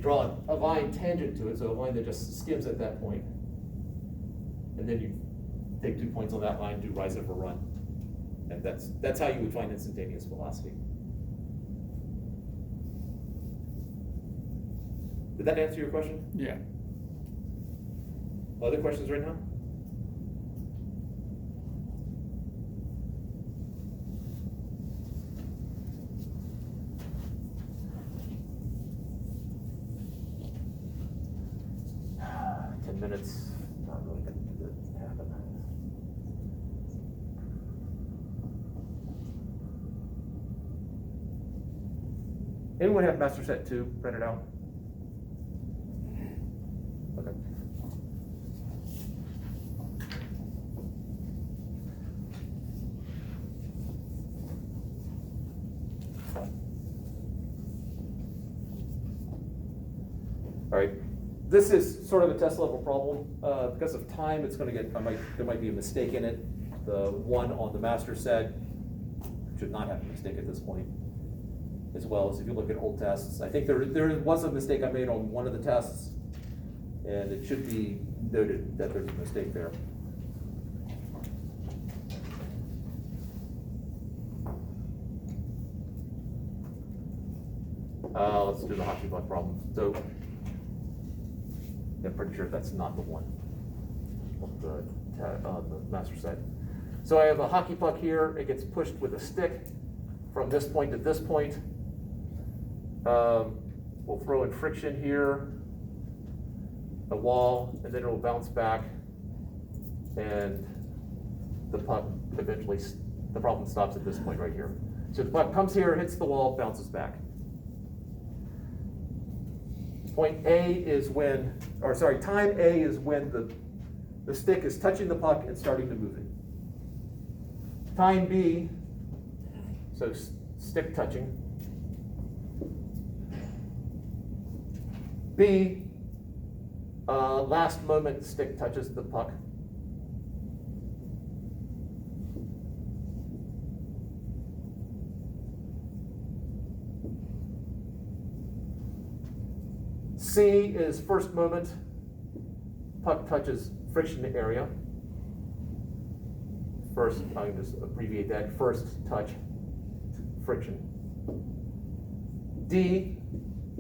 draw a line tangent to it, so a line that just skims at that point. And then you take 2 points on that line, do rise over run. And that's how you would find instantaneous velocity. Did that answer your question? Yeah. Other questions right now? Minutes, not really going to happen. Anyone have master set 2 printed out? Okay. All right. This is sort of a test level problem. Because of time, it's going to get, there might be a mistake in it. The one on the master set should not have a mistake at this point, as well as if you look at old tests. I think there was a mistake I made on one of the tests, and it should be noted that there's a mistake there. Let's do the hockey puck problem. So, I'm pretty sure that's not the one on the master set. So I have a hockey puck here. It gets pushed with a stick from this point to this point. We'll throw in friction here, a wall, and then it will bounce back, and the puck eventually, the problem stops at this point right here. So the puck comes here, hits the wall, bounces back. Point A is when, or sorry, time A is when the stick is touching the puck and starting to move it. Time B, so stick touching. B, last moment stick touches the puck. C is first moment, puck touches friction area. First, I can just abbreviate that, first touch, friction. D,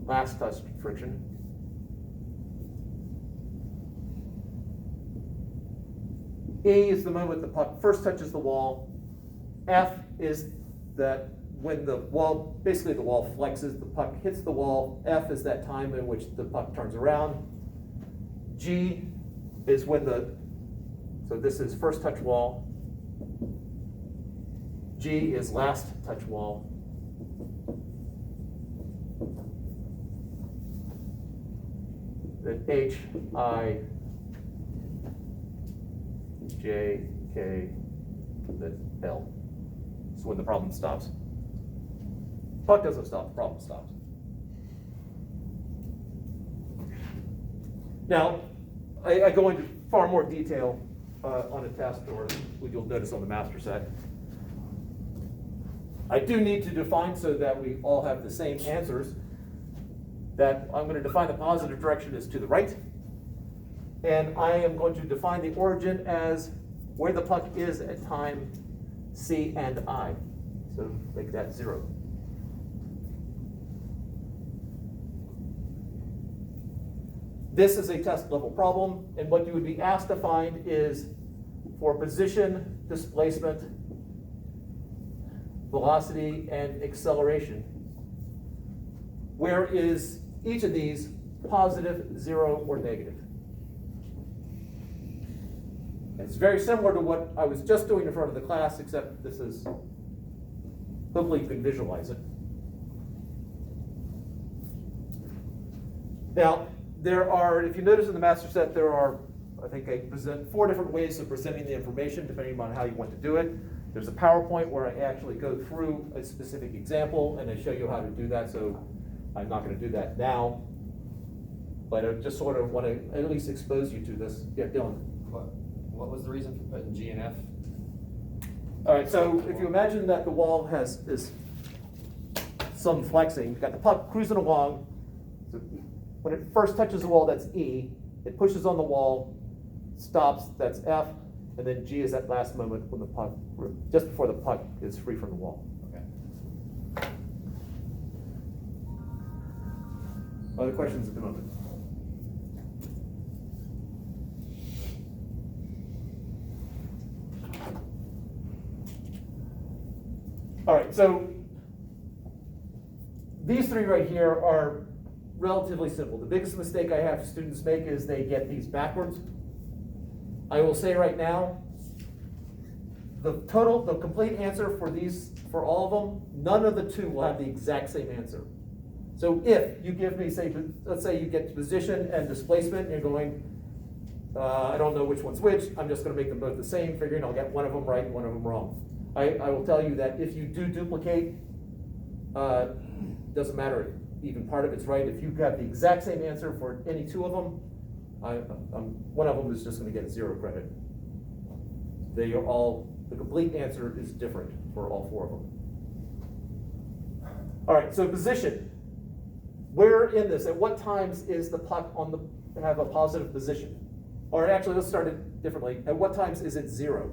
last touch, friction. E is the moment the puck first touches the wall. F is that when the wall, basically the wall flexes, the puck hits the wall. F is that time in which the puck turns around. G is when so this is first touch wall. G is last touch wall. Then H, I, J, K, then L. So when the problem stops. Puck doesn't stop, the problem stops. Now, I go into far more detail on a test, or you'll notice on the master set. I do need to define so that we all have the same answers, that I'm going to define the positive direction as to the right, and I am going to define the origin as where the puck is at time C and I. So make that 0. This is a test level problem, and what you would be asked to find is for position, displacement, velocity, and acceleration. Where is each of these positive, 0, or negative? It's very similar to what I was just doing in front of the class, except this is, hopefully you can visualize it. Now, there are, if you notice in the master set, there are, I think I present 4 different ways of presenting the information, depending on how you want to do it. There's a PowerPoint where I actually go through a specific example and I show you how to do that, so I'm not going to do that now. But I just sort of want to at least expose you to this. Yeah, Dylan. What was the reason for putting G and F? All right, so if you imagine that the wall is some flexing, you've got the puck cruising along, so When it first touches the wall, that's E. It pushes on the wall, stops, that's F. And then G is that last moment when the puck, just before the puck is free from the wall. Okay. Other questions at the moment? All right, so these three right here are relatively simple. The biggest mistake I have students make is they get these backwards. I will say right now, the complete answer for these, for all of them, none of the two will have the exact same answer. So if you give me, say, let's say you get position and displacement, and you're going, I don't know which one's which, I'm just gonna make them both the same, figuring I'll get one of them right, one of them wrong. I will tell you that if you do duplicate, doesn't matter if even part of it's right. If you have the exact same answer for any two of them, one of them is just going to get 0 credit. They are all, the complete answer is different for all four of them. All right, so position. Where in this, at what times is the puck on the, have a positive position? Or actually, let's start it differently. At what times is it 0?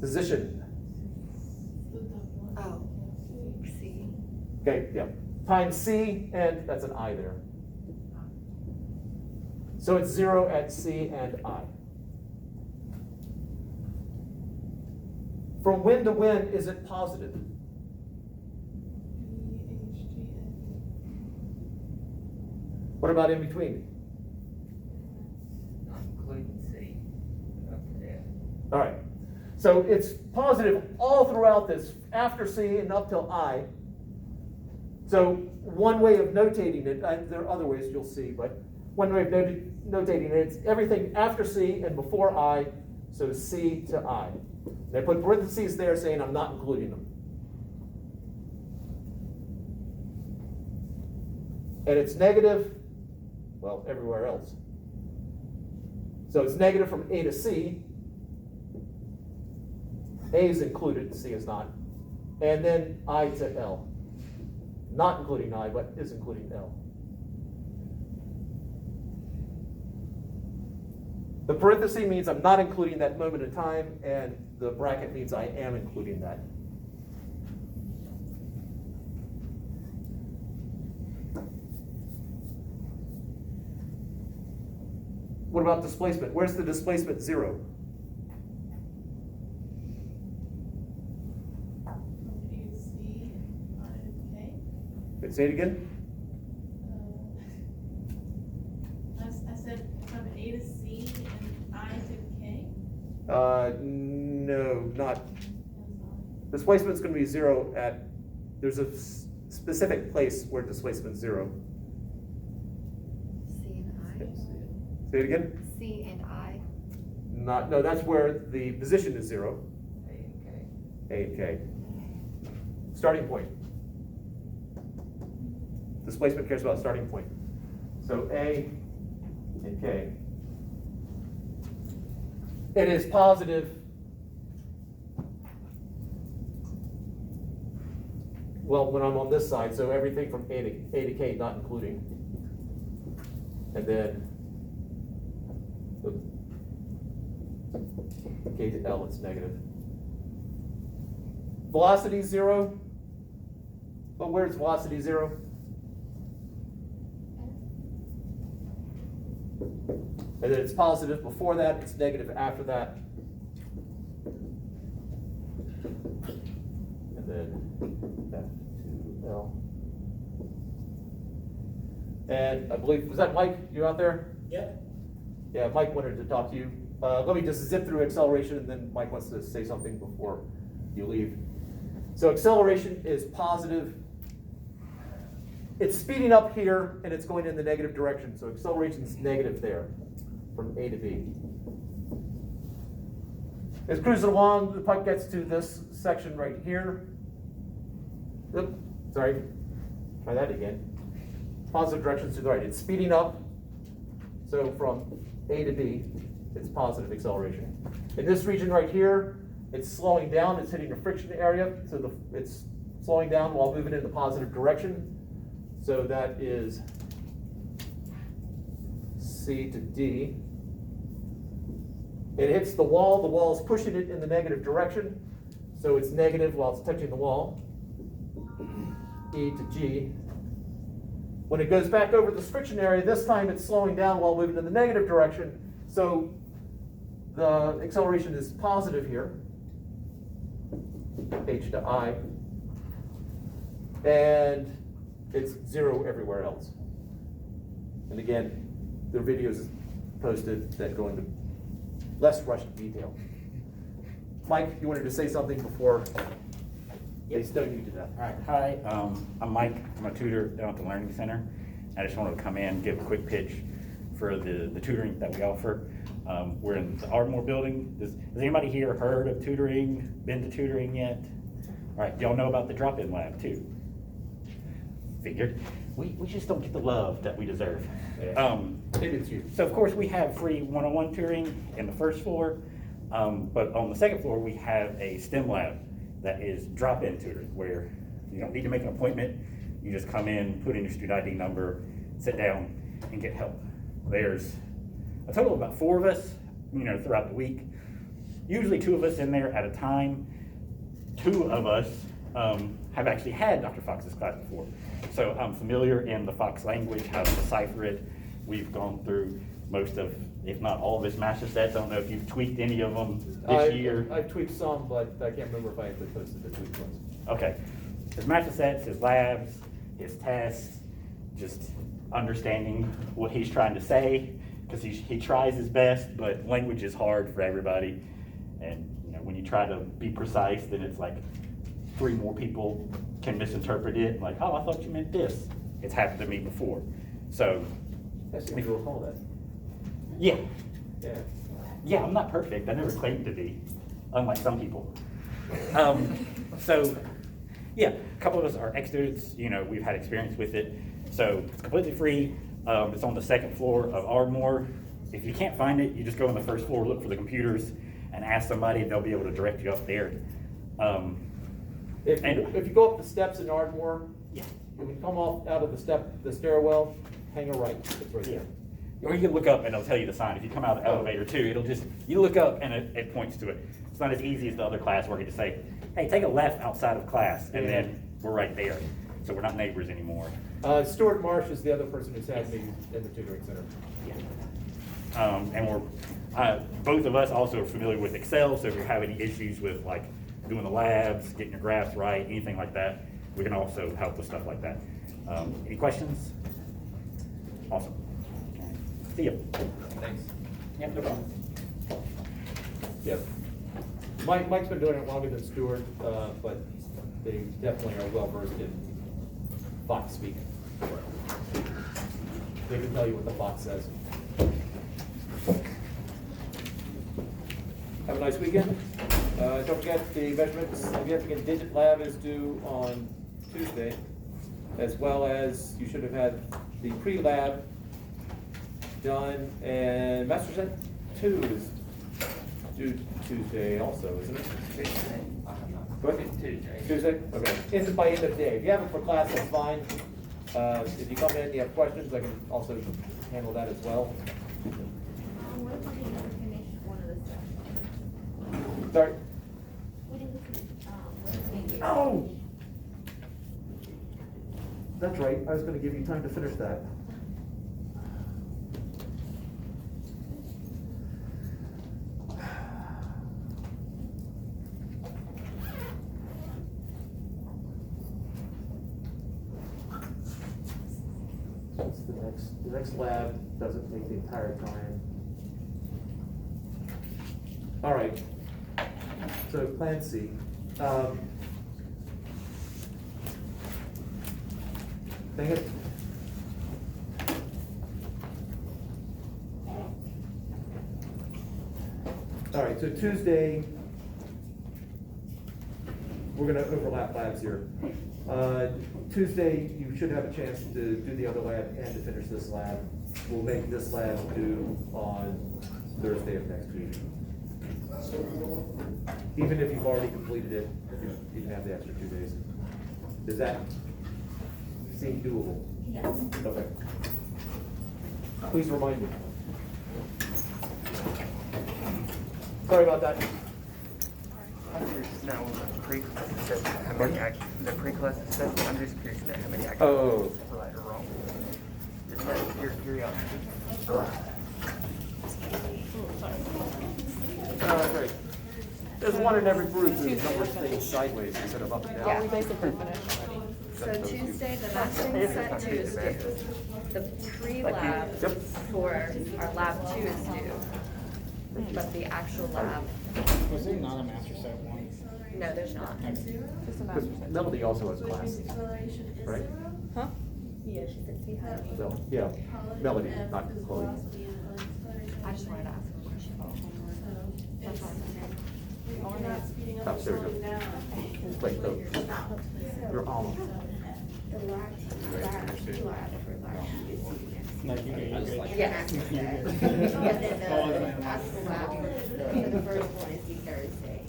Position. Oh, C. Okay, yeah. Times C, and that's an I there. So it's 0 at C and I. From when to when is it positive? What about in between? Including C. Okay. All right. So it's positive all throughout this, after C and up till I. So one way of notating it, there are other ways you'll see, but one way of notating it, it's everything after C and before I, so C to I. And I put parentheses there saying I'm not including them. And it's negative, well, everywhere else. So it's negative from A to C. A is included, C is not. And then I to L. Not including I, but is including L. The parenthesis means I'm not including that moment in time, and the bracket means I am including that. What about displacement? Where's the displacement 0? Say it again. I said from A to C and I to K. No, not. Displacement's going to be 0 at, there's a specific place where displacement's 0. C and I. Say it again. C and I. Not, no, that's where the position is 0. A and K. A and K. Starting point. Displacement cares about starting point. So A and K. It is positive. Well, when I'm on this side, so everything from A to K, not including. And then K to L, it's negative. Velocity 0. Well, where's velocity 0? And then it's positive before that, it's negative after that. And then F to L. And I believe, was that Mike, you out there? Yeah. Yeah, Mike wanted to talk to you. Let me just zip through acceleration, and then Mike wants to say something before you leave. So acceleration is positive. It's speeding up here, and it's going in the negative direction. So acceleration is negative there, from A to B. It's cruising along, the puck gets to this section right here. Oop, sorry, try that again. Positive direction to the right. It's speeding up, so from A to B, it's positive acceleration. In this region right here, it's slowing down, it's hitting a friction area, so it's slowing down while moving in the positive direction. So that is C to D. It hits the wall is pushing it in the negative direction, so it's negative while it's touching the wall. E to G. When it goes back over this friction area, this time it's slowing down while moving in the negative direction, so the acceleration is positive here, H to I, and it's 0 everywhere else. And again, there are videos posted that go into less rushed detail. Mike, you wanted to say something before they stone you to death? All right, hi, I'm Mike, I'm a tutor down at the Learning Center. I just wanted to come in, give a quick pitch for the tutoring that we offer. We're in the Ardmore building. Has anybody here heard of tutoring, been to tutoring yet? All right, y'all know about the drop-in lab too? Figured. We just don't get the love that we deserve. Maybe it's you. So of course we have free one-on-one tutoring in the first floor, but on the second floor we have a STEM lab that is drop-in tutoring where you don't need to make an appointment. You just come in, put in your student ID number, sit down, and get help. There's a total of about 4 of us, throughout the week. Usually 2 of us in there at a time. 2 of us have actually had Dr. Fox's class before. So I'm familiar in the Fox language, how to decipher it. We've gone through most of, if not all of his master sets. I don't know if you've tweaked any of them this year. I've tweaked some, but I can't remember if I actually posted the tweaked ones. Okay. His master sets, his labs, his tests, just understanding what he's trying to say, because he tries his best, but language is hard for everybody. And when you try to be precise, then it's like 3 more people can misinterpret it, like, oh, I thought you meant this. It's happened to me before. So, I seem to recall that. yeah. Yeah. Yeah, I'm not perfect. I never claimed to be, unlike some people. So, yeah, a couple of us are ex-students. We've had experience with it. So it's completely free. It's on the second floor of Ardmore. If you can't find it, you just go on the first floor, look for the computers, and ask somebody, and they'll be able to direct you up there. If you go up the steps in Ardmore, Yeah. when you come off out of the stairwell, hang a right. It's right there. Or you can look up and it'll tell you the sign. If you come out of the elevator too, you look up and it points to it. It's not as easy as the other class where you just say, hey, take a left outside of class, and then we're right there. So we're not neighbors anymore. Stuart Marsh is the other person who's had me in the tutoring center. Yeah. And both of us also are familiar with Excel, so if you have any issues with like doing the labs, getting your graphs right, anything like that, we can also help with stuff like that. Any questions? Awesome. See you. Thanks. Yep, no problem. Yep. Mike's been doing it longer than Stuart, but they definitely are well versed in Fox speak. They can tell you what the Fox says. Have a nice weekend. Don't forget the measurements, significant digit lab is due on Tuesday, as well as you should have had the pre-lab done, and Master Set 2 is due Tuesday also, isn't it? Tuesday. Go ahead. Tuesday. Tuesday? Okay. By end of day. If you have it for class, that's fine. If you come in and you have questions, I can also handle that as well. What if we never finish one of the steps? Sorry. We didn't, what if we Oh! That's right. I was gonna give you time to finish that. What's the next lab doesn't take the entire time. All right. So Plan C. Dang it. All right, so Tuesday, we're gonna overlap labs here. Tuesday, you should have a chance to do the other lab and to finish this lab. We'll make this lab due on Thursday of next week. Even if you've already completed it, you can have the extra 2 days. Does that seem doable? Yes. Okay. Please remind me. Sorry about that. No, the pre-class says how many the pre-class says, I'm just curious about how many active Oh. right or wrong. Just out of pure curiosity. Great. There's one in every group whose numbers stay sideways instead of up and down. We basically finished. So Tuesday, the mastering set 2 is due. The pre-lab Yep. for our lab 2 is due. But the actual lab, Was there not a master set one? no, there's not. Just a Because master's set. Melody also has classes, right? Huh? Yeah, she said she had. So, yeah, Melody, not Chloe. I just wanted to ask a question. That's all. Oh, there we go. Wait, no. You're almost. The lab 2 for lab 2 is due next No, you good. Yes. And then the actual lab for the first one is due Thursday.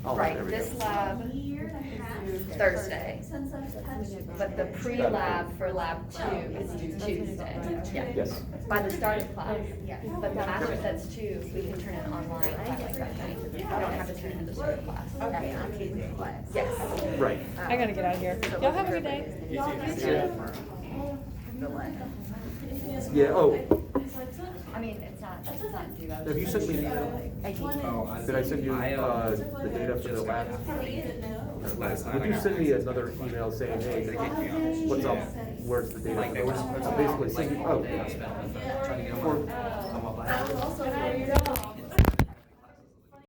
Oh, there Right, we this go. lab Thursday, but the pre-lab for lab 2 is due Tuesday. Yeah. Yes. By the start of class. Yeah. But the master sets 2, we can turn it online by like that night. We don't have to turn it in the start of class. Okay, on Tuesday class. Yes. Right. I gotta get out of here. Y'all have a good day. Yeah, oh, I mean, it's not due. I was have you just- sent me an email? Oh, Did I send you, the data for the lab? Last time Would I you got send me another email saying, hey, what's up? Where's the data? Like, they were supposed to Basically like, saying, all oh, day I spent on trying to get them for, on my last.